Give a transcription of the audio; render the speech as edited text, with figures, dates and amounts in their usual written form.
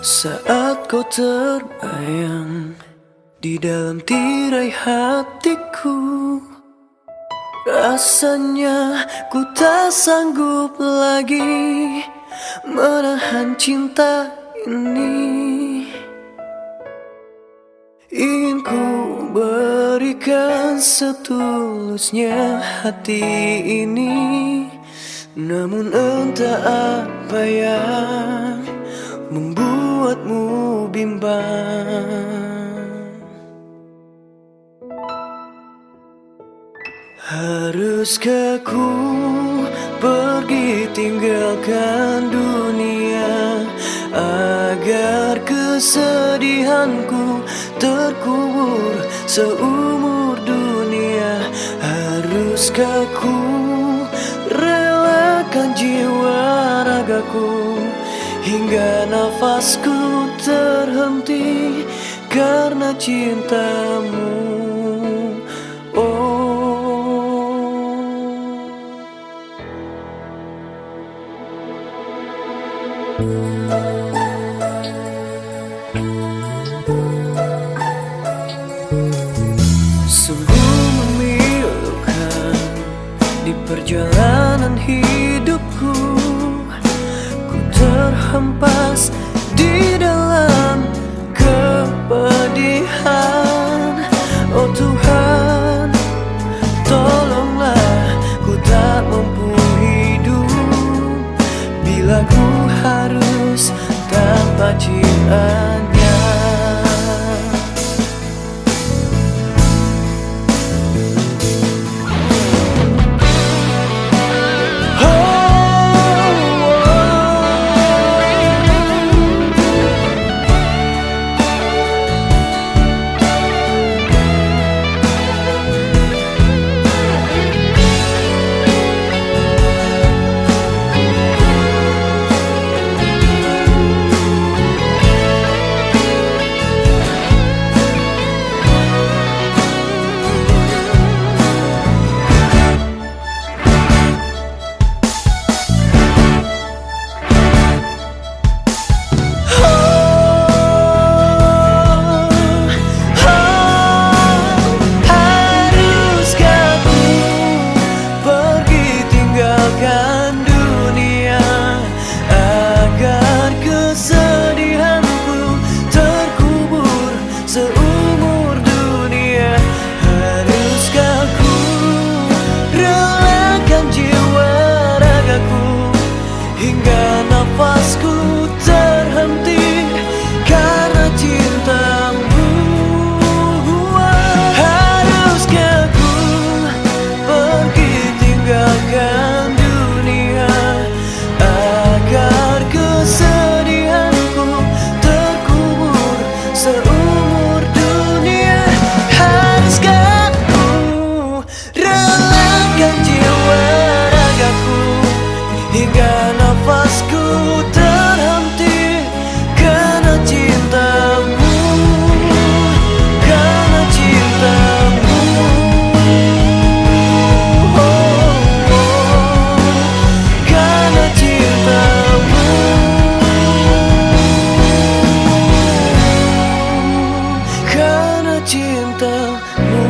Saat kau terbayang di dalam tirai hatiku, rasanya ku tak sanggup lagi menahan cinta ini. Ingin ku berikan setulusnya hati ini, namun entah apa yang membuatmu bimbang. Haruskah ku pergi tinggalkan dunia agar kesedihanku terkubur seumur dunia? Haruskah ku relakan jiwa ragaku hingga nafasku terhenti karena cintamu? Sungguh memilukan di perjalanan hidupku, ku terhempas di dalam kepedihan. Oh Tuhan, tolonglah, ku tak mampu hidup bila ku harus tanpa cinta. Cintamu.